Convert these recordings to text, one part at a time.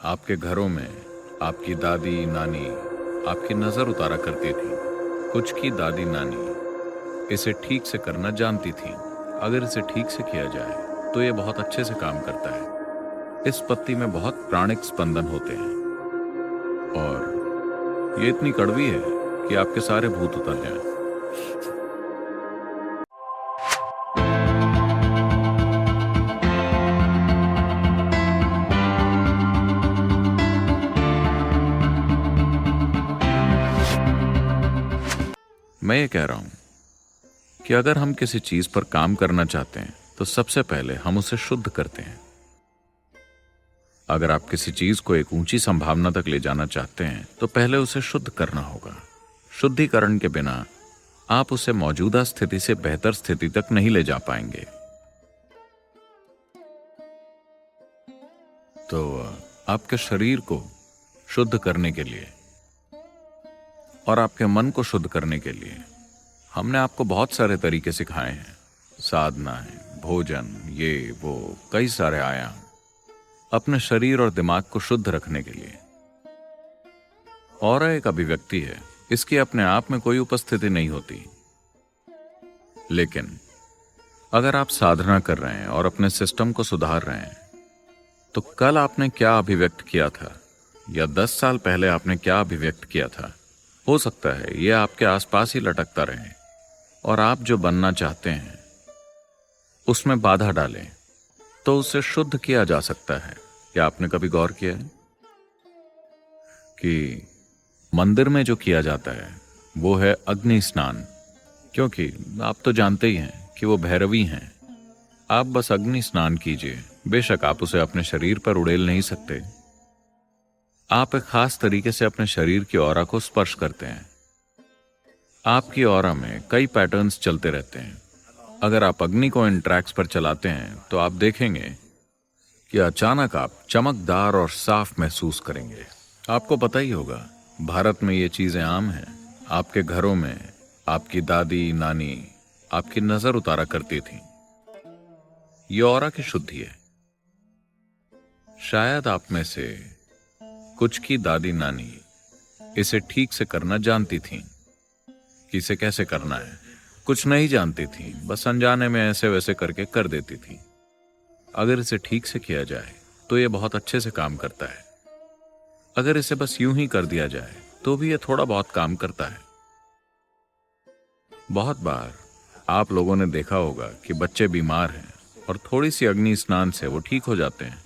आपके घरों में आपकी दादी नानी आपकी नजर उतारा करती थी। कुछ की दादी नानी इसे ठीक से करना जानती थी। अगर इसे ठीक से किया जाए तो ये बहुत अच्छे से काम करता है। इस पत्ती में बहुत प्राणिक स्पंदन होते हैं और ये इतनी कड़वी है कि आपके सारे भूत उतर जाएं। मैं ये कह रहा हूं कि अगर हम किसी चीज पर काम करना चाहते हैं तो सबसे पहले हम उसे शुद्ध करते हैं। अगर आप किसी चीज को एक ऊंची संभावना तक ले जाना चाहते हैं तो पहले उसे शुद्ध करना होगा। शुद्धिकरण के बिना आप उसे मौजूदा स्थिति से बेहतर स्थिति तक नहीं ले जा पाएंगे। तो आपके शरीर को शुद्ध करने के लिए और आपके मन को शुद्ध करने के लिए हमने आपको बहुत सारे तरीके सिखाए हैं। साधनाएं, भोजन, ये वो कई सारे आयाम अपने शरीर और दिमाग को शुद्ध रखने के लिए। और एक अभिव्यक्ति है, इसकी अपने आप में कोई उपस्थिति नहीं होती, लेकिन अगर आप साधना कर रहे हैं और अपने सिस्टम को सुधार रहे हैं तो कल आपने क्या अभिव्यक्त किया था या 10 साल पहले आपने क्या अभिव्यक्त किया था, हो सकता है यह आपके आसपास ही लटकता रहे और आप जो बनना चाहते हैं उसमें बाधा डालें तो उसे शुद्ध किया जा सकता है। क्या आपने कभी गौर किया है कि मंदिर में जो किया जाता है वो है अग्नि स्नान? क्योंकि आप तो जानते ही हैं कि वो भैरवी हैं। आप बस अग्नि स्नान कीजिए। बेशक आप उसे अपने शरीर पर उड़ेल नहीं सकते। आप एक खास तरीके से अपने शरीर की ऑरा को स्पर्श करते हैं। आपकी ऑरा में कई पैटर्न्स चलते रहते हैं। अगर आप अग्नि को इन ट्रैक्स पर चलाते हैं तो आप देखेंगे कि अचानक आप चमकदार और साफ महसूस करेंगे। आपको पता ही होगा, भारत में ये चीजें आम हैं। आपके घरों में आपकी दादी नानी आपकी नजर उतारा करती थी। ये ऑरा की शुद्धि है। शायद आप में से कुछ की दादी नानी इसे ठीक से करना जानती थीं कि इसे कैसे करना है। कुछ नहीं जानती थी, बस अनजाने में ऐसे वैसे करके कर देती थी। अगर इसे ठीक से किया जाए तो यह बहुत अच्छे से काम करता है। अगर इसे बस यूं ही कर दिया जाए तो भी यह थोड़ा बहुत काम करता है। बहुत बार आप लोगों ने देखा होगा कि बच्चे बीमार हैं और थोड़ी सी अग्नि स्नान से वो ठीक हो जाते हैं।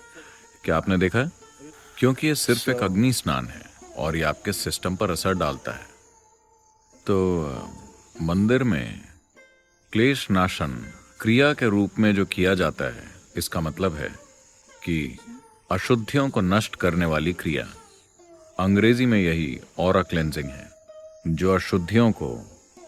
क्या आपने देखा? क्योंकि ये सिर्फ एक अग्नि स्नान है और ये आपके सिस्टम पर असर डालता है। तो मंदिर में क्लेश नाशन क्रिया के रूप में जो किया जाता है, इसका मतलब है कि अशुद्धियों को नष्ट करने वाली क्रिया। अंग्रेजी में यही ऑरा क्लेंजिंग है, जो अशुद्धियों को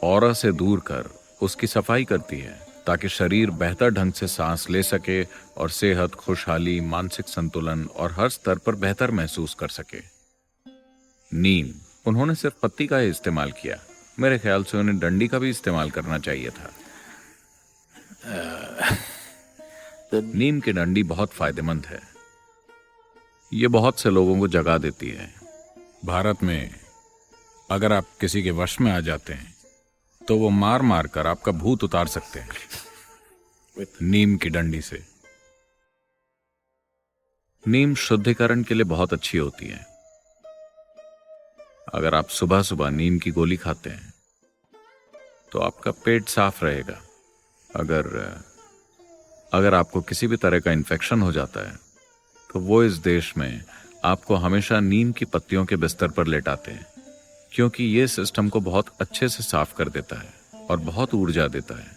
ऑरा से दूर कर उसकी सफाई करती है ताकि शरीर बेहतर ढंग से सांस ले सके और सेहत, खुशहाली, मानसिक संतुलन और हर स्तर पर बेहतर महसूस कर सके। नीम, उन्होंने सिर्फ पत्ती का ही इस्तेमाल किया। मेरे ख्याल से उन्हें डंडी का भी इस्तेमाल करना चाहिए था। नीम की डंडी बहुत फायदेमंद है। ये बहुत से लोगों को जगा देती है। भारत में अगर आप किसी के वश में आ जाते हैं तो वो मार मार कर आपका भूत उतार सकते हैं नीम की डंडी से। नीम शुद्धिकरण के लिए बहुत अच्छी होती है। अगर आप सुबह सुबह नीम की गोली खाते हैं तो आपका पेट साफ रहेगा। अगर आपको किसी भी तरह का इन्फेक्शन हो जाता है तो वो इस देश में आपको हमेशा नीम की पत्तियों के बिस्तर पर लेटाते हैं, क्योंकि ये सिस्टम को बहुत अच्छे से साफ कर देता है और बहुत ऊर्जा देता है।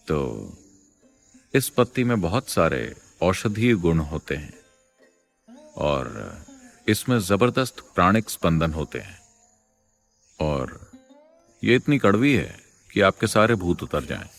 तो इस पत्ती में बहुत सारे औषधीय गुण होते हैं और इसमें जबरदस्त प्राणिक स्पंदन होते हैं और ये इतनी कड़वी है कि आपके सारे भूत उतर जाएं।